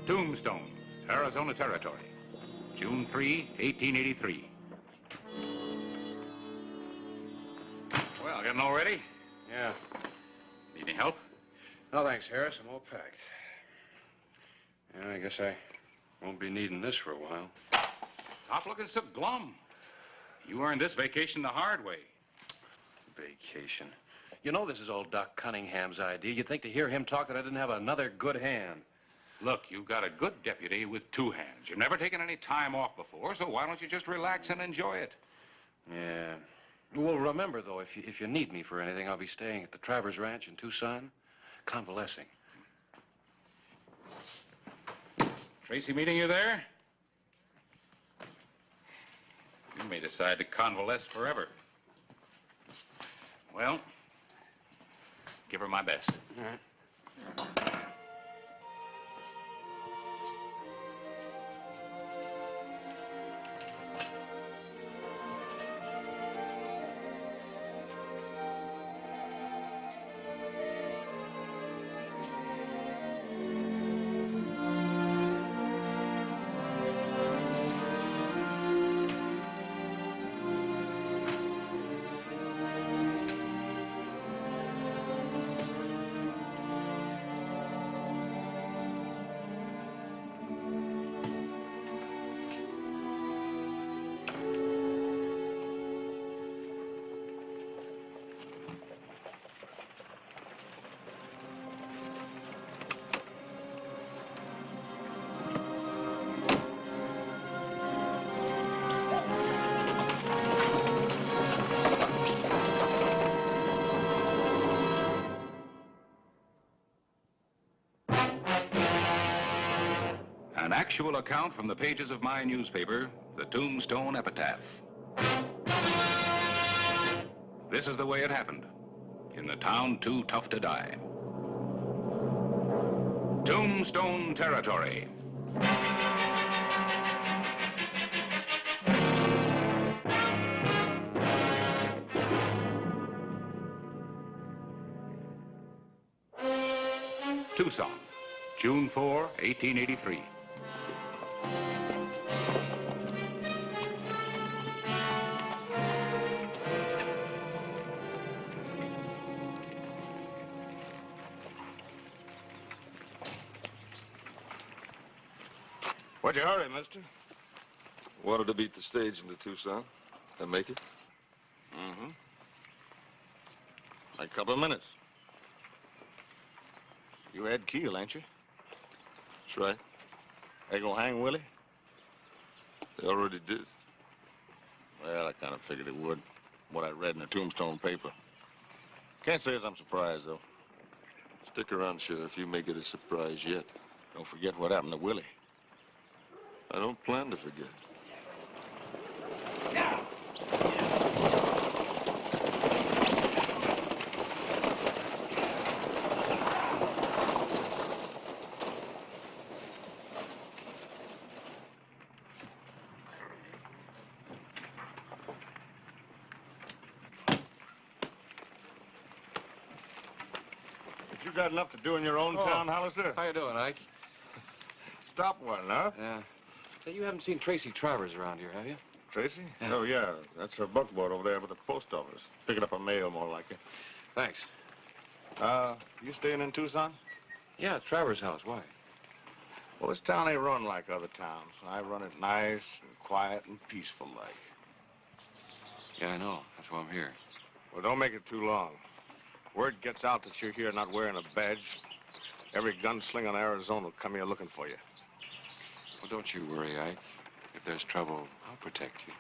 Tombstone, Arizona Territory, June 3, 1883. Well, getting all ready? Yeah. Need any help? No, thanks, Harris. I'm all packed. Yeah, I guess I won't be needing this for a while. Stop looking so glum. You earned this vacation the hard way. Vacation. You know this is old Doc Cunningham's idea. You'd think to hear him talk that I didn't have another good hand. Look, you've got a good deputy with two hands. You've never taken any time off before, so why don't you just relax and enjoy it? Yeah. Well, remember, though, if you need me for anything, I'll be staying at the Travers Ranch in Tucson, convalescing. Tracy meeting you there? You may decide to convalesce forever. Well, give her my best. All right. An actual account from the pages of my newspaper, the Tombstone Epitaph. This is the way it happened, in the town too tough to die. Tombstone Territory. Tucson, June 4, 1883. What'd you hurry, mister? Wanted to beat the stage into Tucson and make it. Mm-hmm. Like a couple of minutes. You Ed Keel, ain't you? That's right. They gonna hang Willie? They already did. Well, I kind of figured it would. What I read in the Tombstone paper. Can't say as I'm surprised, though. Stick around, Sheriff. You may get a surprise yet. Don't forget what happened to Willie. I don't plan to forget. You got enough to do in your own town, Hollister? How you doing, Ike? Stop one, huh? Yeah. Say, you haven't seen Tracy Travers around here, have you? Tracy? Yeah. Oh, yeah. That's her buckboard over there by the post office. Picking up a mail, more like it. Thanks. You staying in Tucson? Yeah, Travers' house. Why? Well, this town ain't run like other towns. I run it nice and quiet and peaceful like. Yeah, I know. That's why I'm here. Well, don't make it too long. Word gets out that you're here not wearing a badge, every gunslinger in Arizona will come here looking for you. Well, don't you worry, Ike. If there's trouble, I'll protect you.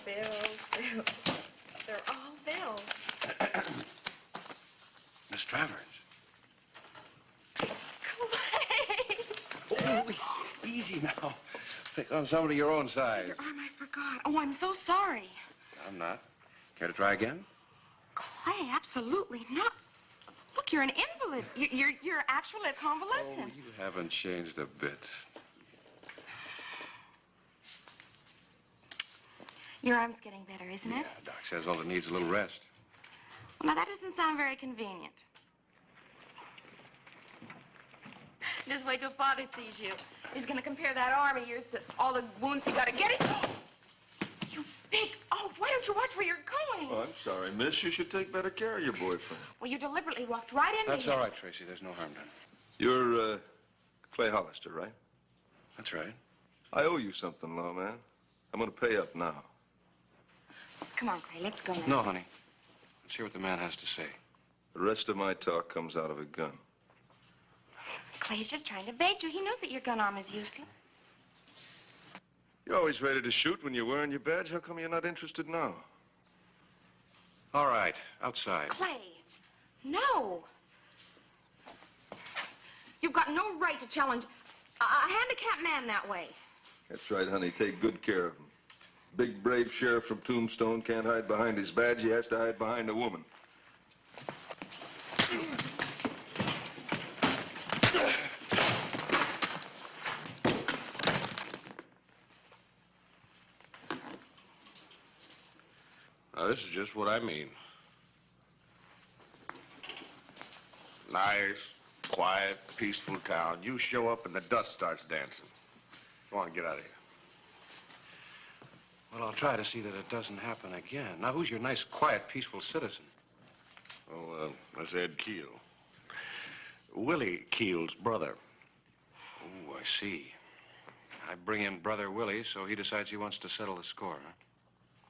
Bills. They're all bills. Miss Travers. Clay! Oh, easy now. Pick on somebody your own size. Your arm, I forgot. Oh, I'm so sorry. I'm not. Care to try again? Clay, absolutely not. Look, you're an invalid. You're actually a convalescent. Oh, you haven't changed a bit. Your arm's getting better, isn't it? Yeah, Doc says all it needs is a little rest. Well, now, that doesn't sound very convenient. Just wait till Father sees you. He's gonna compare that arm of yours to all the wounds he got to get. You big oaf! Why don't you watch where you're going? Oh, I'm sorry, miss. You should take better care of your boyfriend. Well, you deliberately walked right into That's him. all right, Tracy. There's no harm done. You're, Clay Hollister, right? That's right. I owe you something, lawman. I'm gonna pay up now. Come on, Clay, let's go now. No, honey. Let's hear what the man has to say. The rest of my talk comes out of a gun. Clay's just trying to bait you. He knows that your gun arm is useless. You're always ready to shoot when you're wearing your badge. How come you're not interested now? All right, outside. Clay, no. You've got no right to challenge a handicapped man that way. That's right, honey. Take good care of him. Big, brave sheriff from Tombstone can't hide behind his badge. He has to hide behind a woman. Now, this is just what I mean. Nice, quiet, peaceful town. You show up and the dust starts dancing. Come on, get out of here. Well, I'll try to see that it doesn't happen again. Now, who's your nice, quiet, peaceful citizen? Oh, that's Ed Keel. Willie Keel's brother. Oh, I see. I bring in Brother Willie, so he decides he wants to settle the score, huh?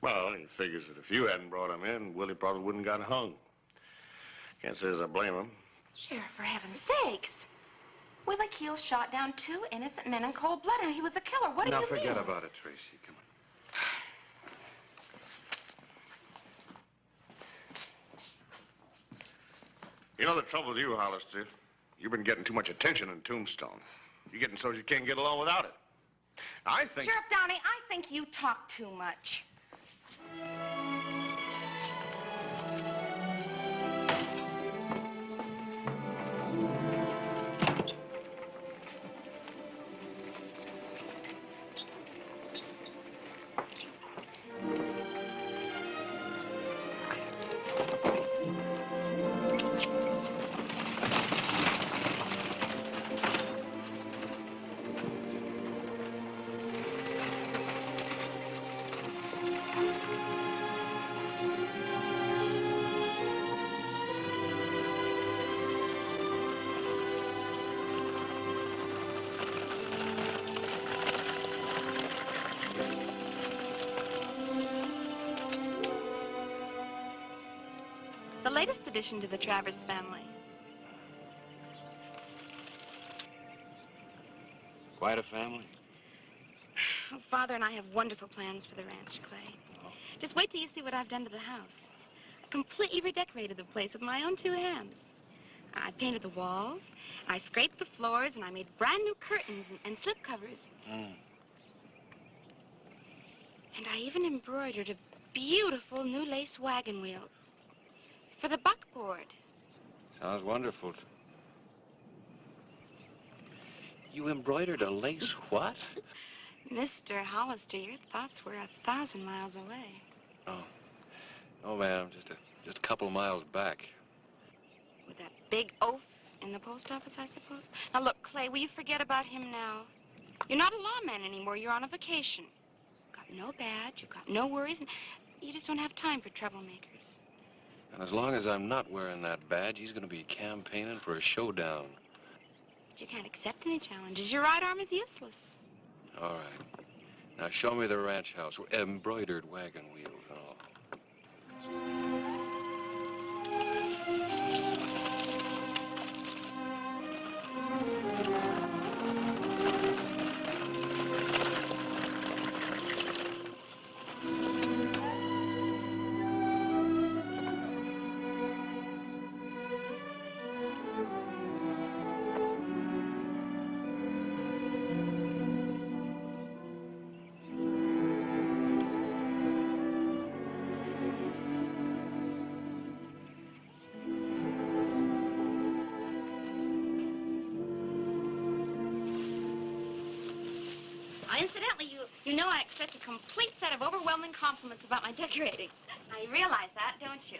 Well, he figures that if you hadn't brought him in, Willie probably wouldn't got hung. Can't say as I blame him. Sheriff, for heaven's sakes. Willie Keel shot down 2 innocent men in cold blood, and he was a killer. What do you mean? Now, forget about it, Tracy. Come on. You know the trouble with you, Hollister? You've been getting too much attention in Tombstone. You're getting so you can't get along without it. I think... Sheriff Downey, I think you talk too much. The latest addition to the Travers family. Quite a family. Oh, Father and I have wonderful plans for the ranch, Clay. Just wait till you see what I've done to the house. I completely redecorated the place with my own 2 hands. I painted the walls, I scraped the floors, and I made brand new curtains and slip covers. And I even embroidered a beautiful new lace wagon wheel for the buckboard. Sounds wonderful. You embroidered a lace what? Mr. Hollister, your thoughts were 1,000 miles away. Oh. Oh, ma'am, just a couple miles back. With that big oaf in the post office, I suppose. Now, look, Clay, will you forget about him now? You're not a lawman anymore. You're on a vacation. Got no badge, you've got no worries, and you just don't have time for troublemakers. And as long as I'm not wearing that badge, he's going to be campaigning for a showdown. But you can't accept any challenges. Your right arm is useless. All right. Now, show me the ranch house. Embroidered wagon wheels and all. You know I expect a complete set of overwhelming compliments about my decorating. Now, you realize that, don't you?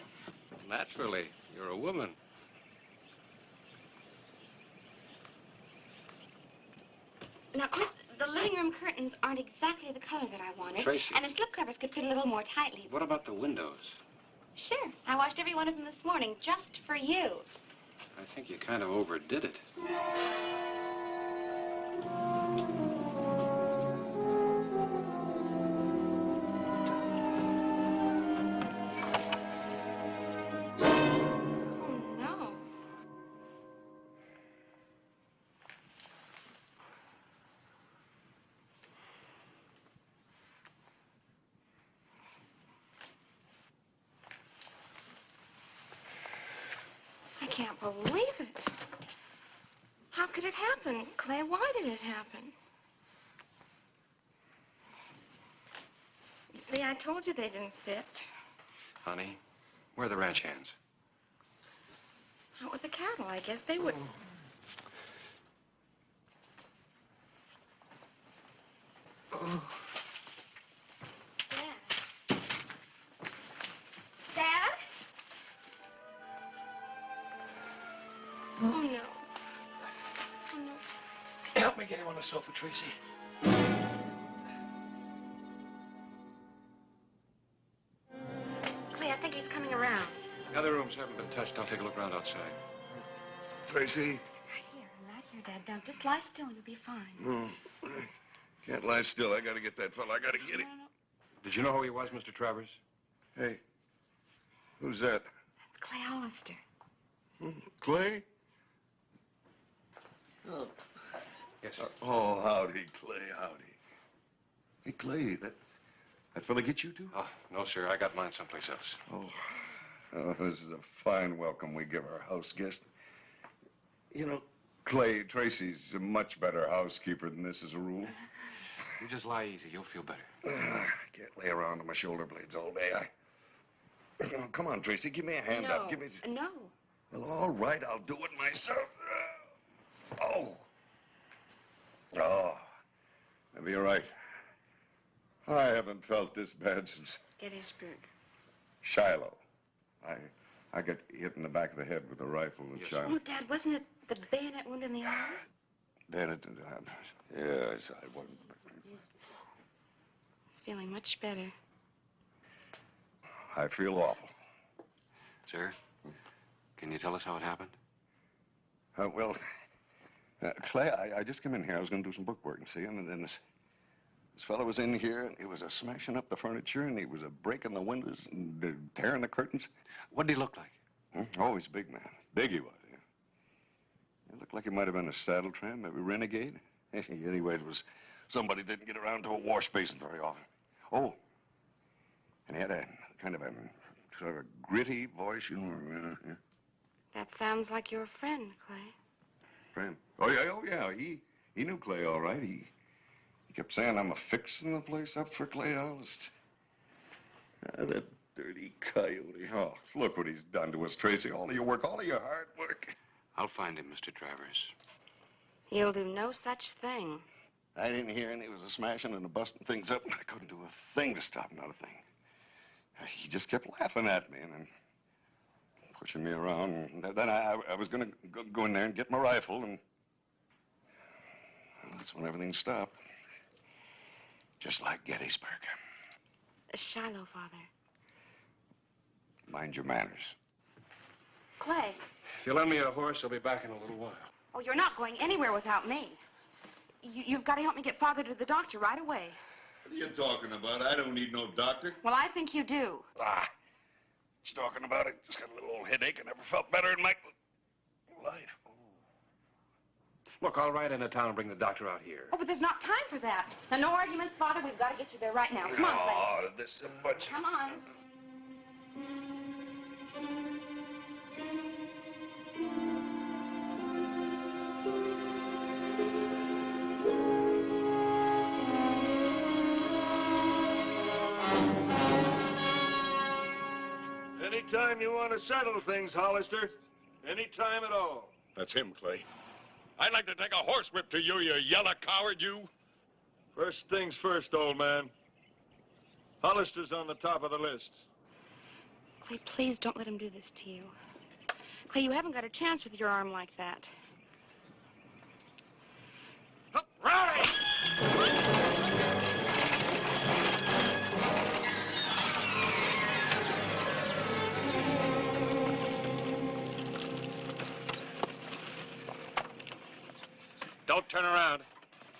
Naturally. You're a woman. Now, Chris, the living room curtains aren't exactly the color that I wanted. Tracy. And the slip covers could fit a little more tightly. What about the windows? Sure. I washed every one of them this morning just for you. I think you kind of overdid it. Oh, no. I can't believe it. How could it happen? Clay, why did it happen? You see, I told you they didn't fit. Honey, where are the ranch hands? Out with the cattle, I guess they would. Dad? Dad? Oh, no. Oh, no. Help me get him on the sofa, Tracy. Clay, I think he's coming around. The other rooms haven't been touched. I'll take a look around outside. Tracy? Right here, Dad. Now, just lie still and you'll be fine. No. Can't lie still. I gotta get that fella. I gotta get him. No. Did you know who he was, Mr. Travers? Hey, who's that? That's Clay Hollister. Clay? Oh. Yes, sir. Oh, howdy, Clay, howdy. Hey, Clay, that fella get you too? Oh, no, sir. I got mine someplace else. Oh, this is a fine welcome we give our house guest. You know, Clay, Tracy's a much better housekeeper than this as a rule. You just lie easy. You'll feel better. I can't lay around on my shoulder blades all day. Oh, come on, Tracy, give me a hand up. Give me. No. Well, all right, I'll do it myself. Oh. Maybe you're right. I haven't felt this bad since Gettysburg. Shiloh. I got hit in the back of the head with a rifle at Yes, Shiloh. Oh, Dad, wasn't it the bayonet wound in the arm? Then it didn't happen. Yes, I wasn't. He's feeling much better. I feel awful. Sir, can you tell us how it happened? Clay, I just came in here. I was going to do some bookwork, see, and then this fellow was in here, and he was smashing up the furniture, and he was breaking the windows and tearing the curtains. What did he look like? Oh, he's a big man. Big he was, yeah. He looked like he might have been a saddle tramp, maybe renegade. Anyway, it was somebody didn't get around to a wash basin very often. Oh, and he had a kind of a sort of gritty voice, you know. Yeah. That sounds like your friend, Clay. Friend. Oh, yeah. He knew Clay all right. He kept saying, I'm a-fixing the place up for Clay Hollister. That dirty coyote. Oh, look what he's done to us, Tracy. All of your work, all of your hard work. I'll find him, Mr. Travers. He'll do no such thing. I didn't hear any. He was smashing and busting things up, and I couldn't do a thing to stop him, not a thing. He just kept laughing at me and then pushing me around. And then I was going to go in there and get my rifle, and that's when everything stopped. Just like Gettysburg. Shiloh, Father. Mind your manners. Clay. If you lend me a horse, I'll be back in a little while. Oh, you're not going anywhere without me. You've got to help me get Father to the doctor right away. What are you talking about? I don't need no doctor. Well, I think you do. Just talking about it. Just got a little old headache. I never felt better in my life. Look, I'll ride into town and bring the doctor out here. Oh, but there's not time for that. Now, no arguments, Father. We've got to get you there right now. Come on, Clay. Oh, this is a bunch of... Come on. Anytime you want to settle things, Hollister. Anytime at all. That's him, Clay. I'd like to take a horsewhip to you, you yellow coward, you. First things first, old man. Hollister's on the top of the list. Clay, please don't let him do this to you. Clay, you haven't got a chance with your arm like that. Don't turn around.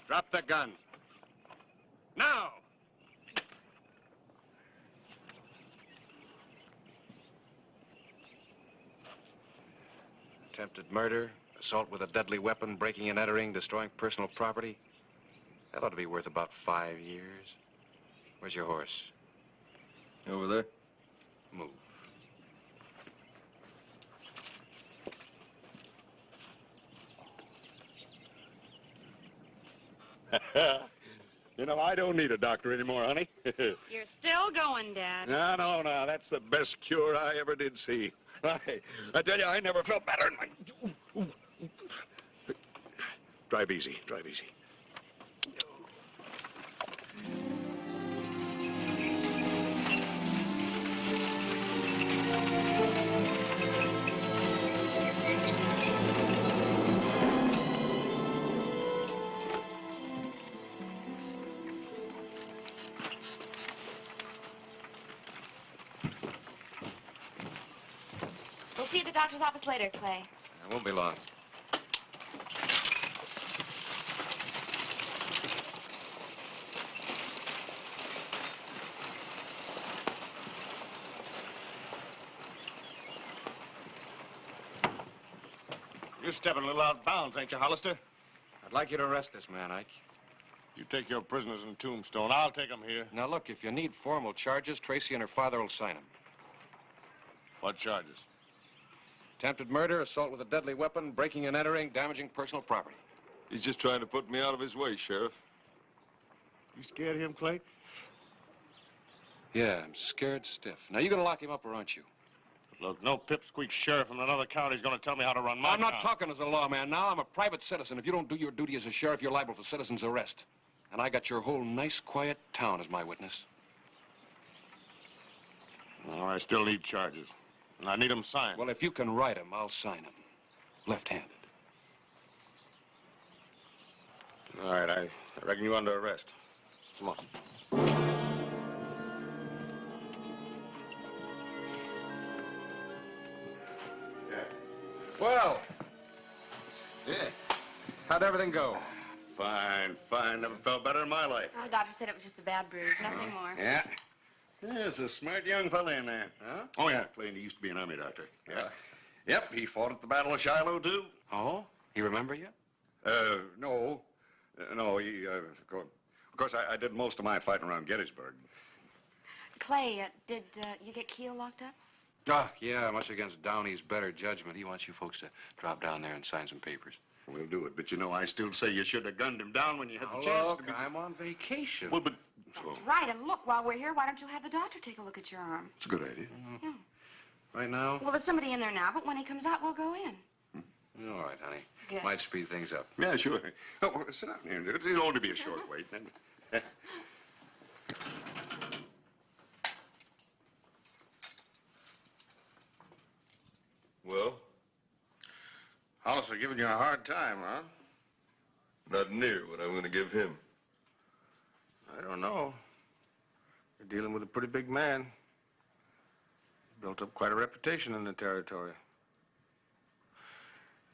Drop the gun. Now! Attempted murder, assault with a deadly weapon, breaking and entering, destroying personal property. That ought to be worth about 5 years. Where's your horse? Over there. Move. You know, I don't need a doctor anymore, honey. You're still going, Dad. No. That's the best cure I ever did see. I tell you, I never felt better in my... Drive easy, drive easy. We'll see you at the doctor's office later, Clay. It won't be long. You're stepping a little out of bounds, ain't you, Hollister? I'd like you to arrest this man, Ike. You take your prisoners in Tombstone. I'll take them here. Now, look, if you need formal charges, Tracy and her father will sign them. What charges? Attempted murder, assault with a deadly weapon, breaking and entering, damaging personal property. He's just trying to put me out of his way, Sheriff. You scared of him, Clay? Yeah, I'm scared stiff. Now, you gonna lock him up, or aren't you? Look, no pipsqueak sheriff from another county's gonna tell me how to run my I'm not town. talking as a lawman now. I'm a private citizen. If you don't do your duty as a sheriff, you're liable for citizen's arrest. And I got your whole nice, quiet town as my witness. Well, I still need charges. And I need them signed. Well, if you can write them, I'll sign them. Left-handed. All right, I reckon you're under arrest. Come on. Well, Yeah. how'd everything go? Fine. Never felt better in my life. Our doctor said it was just a bad bruise, nothing more. Yeah. There's a smart young fella in there. Huh? Oh, yeah, Clay, he used to be an army doctor. Yeah. Yep, he fought at the Battle of Shiloh, too. Oh? He remember you? No. No, of course, I did most of my fighting around Gettysburg. Clay, did you get Keel locked up? Ah, yeah, much against Downey's better judgment. He wants you folks to drop down there and sign some papers. We'll do it, but you know, I still say you should have gunned him down when you had the chance to be... I'm on vacation. Well, but... That's right, and look, while we're here, why don't you have the doctor take a look at your arm? It's a good idea. Yeah. Right now? Well, there's somebody in there now, but when he comes out, we'll go in. All right, honey. Good. Might speed things up. Yeah, sure. Oh, well, sit down here. It'll only be a short wait. Well, Hollister giving you a hard time, huh? not near what I'm going to give him. I don't know. You're dealing with a pretty big man. Built up quite a reputation in the territory.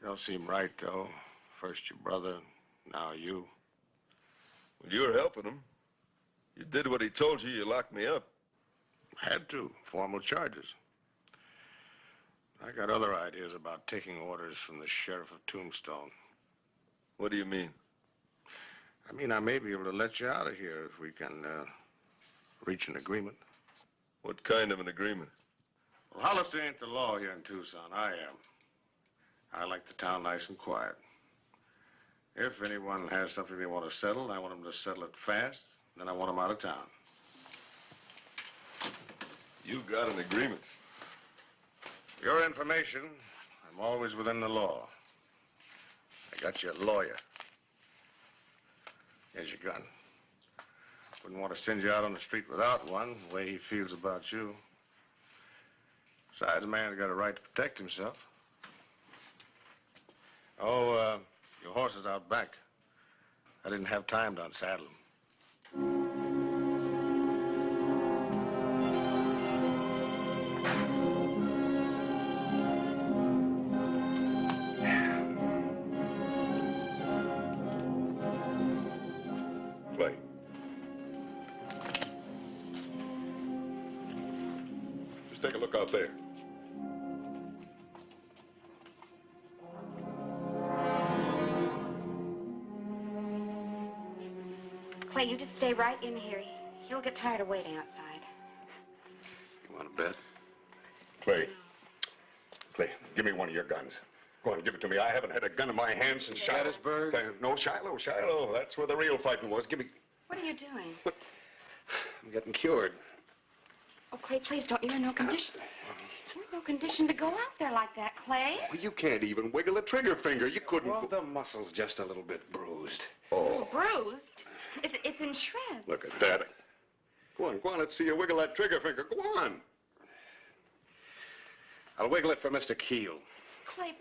You don't seem right, though. First your brother, now you. Well, you're helping him. You did what he told you. You locked me up. Had to. Formal charges. I got other ideas about taking orders from the Sheriff of Tombstone. What do you mean? I mean, I may be able to let you out of here if we can reach an agreement. What kind of an agreement? Well, Hollister ain't the law here in Tucson. I am. I like the town nice and quiet. If anyone has something they want to settle, I want them to settle it fast. Then I want them out of town. You got an agreement. For your information, I'm always within the law. I got you a lawyer. Here's your gun. Wouldn't want to send you out on the street without one, the way he feels about you. Besides, a man's got a right to protect himself. Oh, your horse is out back. I didn't have time to unsaddle him. Clay. Just take a look out there. Clay, you just stay right in here. He'll get tired of waiting outside. You want to bet? Clay. Clay, give me one of your guns. Go on, give it to me. I haven't had a gun in my hand since Shiloh. Gettysburg? No, Shiloh. That's where the real fighting was. Give me... What are you doing? I'm getting cured. Oh, Clay, please don't. You're in no condition. You're in no condition to go out there like that, Clay. Well, you can't even wiggle a trigger finger. You couldn't... Well, the muscle's just a little bit bruised. Oh. Bruised? It's in shreds. Look at that. Go on, let's see you wiggle that trigger finger. Go on. I'll wiggle it for Mr. Keel. Clay.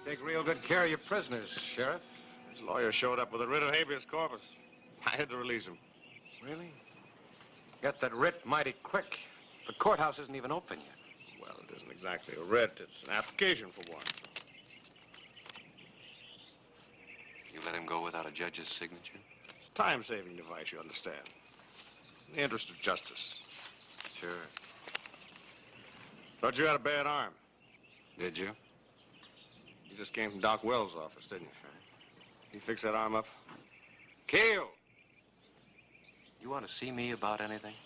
Take real good care of your prisoners, Sheriff. His lawyer showed up with a writ of habeas corpus. I had to release him. Really? Got that writ mighty quick. The courthouse isn't even open yet. Well, it isn't exactly a writ. It's an application for one. You let him go without a judge's signature? Time-saving device, you understand. In the interest of justice. Sure. Thought you had a bad arm. Did you? You just came from Doc Wells' office, didn't you? He fix that arm up? Keel! You want to see me about anything?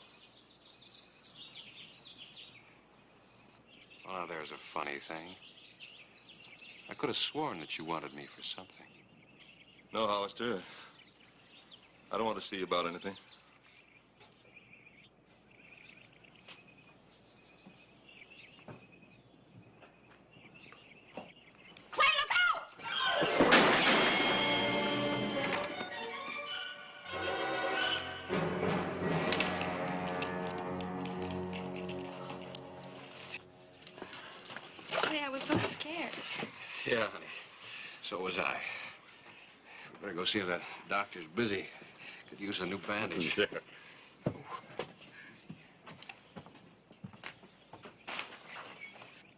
Oh, there's a funny thing. I could have sworn that you wanted me for something. No, Hollister. I don't want to see you about anything. Clay, look out! Clay, I was so scared. Yeah, honey. So was I. Better go see if that doctor's busy. Could use a new bandage. Yeah.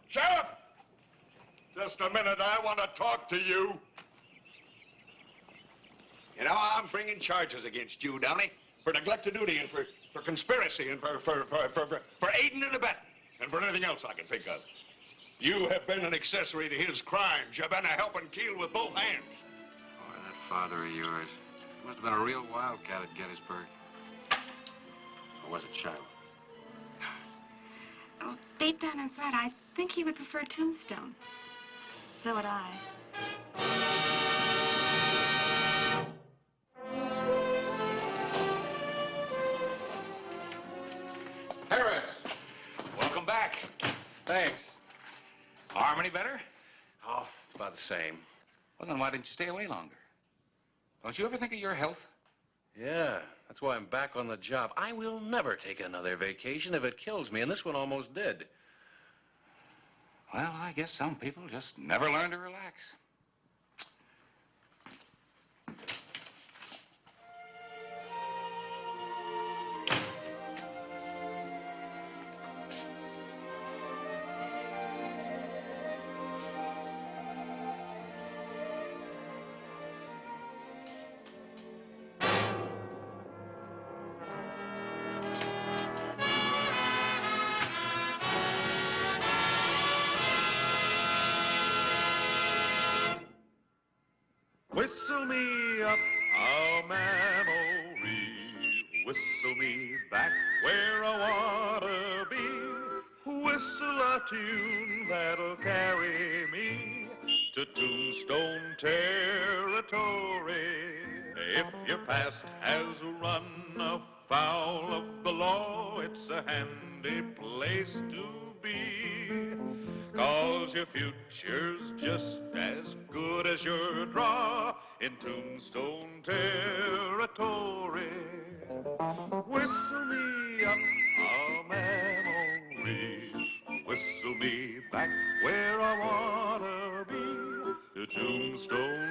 Sheriff! Just a minute, I want to talk to you. You know, I'm bringing charges against you, Downey, for neglect of duty and for conspiracy and for aiding and abetting and for anything else I can think of. You have been an accessory to his crimes. You've been a helping Keel with both hands. Boy, that father of yours. He must have been a real wildcat at Gettysburg. Or was it Shiloh? Oh, deep down inside, I think he would prefer Tombstone. So would I. Harris, welcome back. Thanks. Arm any better? Oh, about the same. Well, then why didn't you stay away longer? Don't you ever think of your health? Yeah, that's why I'm back on the job. I will never take another vacation if it kills me, and this one almost did. Well, I guess some people just never learn to relax. Whistle me up a memory. Whistle me back where I wanna be. Whistle a tune that'll carry me to Tombstone territory. If your past has run afoul of the law, it's a handy place to be. 'Cause your future's just as good as your draw in Tombstone territory. Whistle me up a memory. Whistle me back where I wanna be. To Tombstone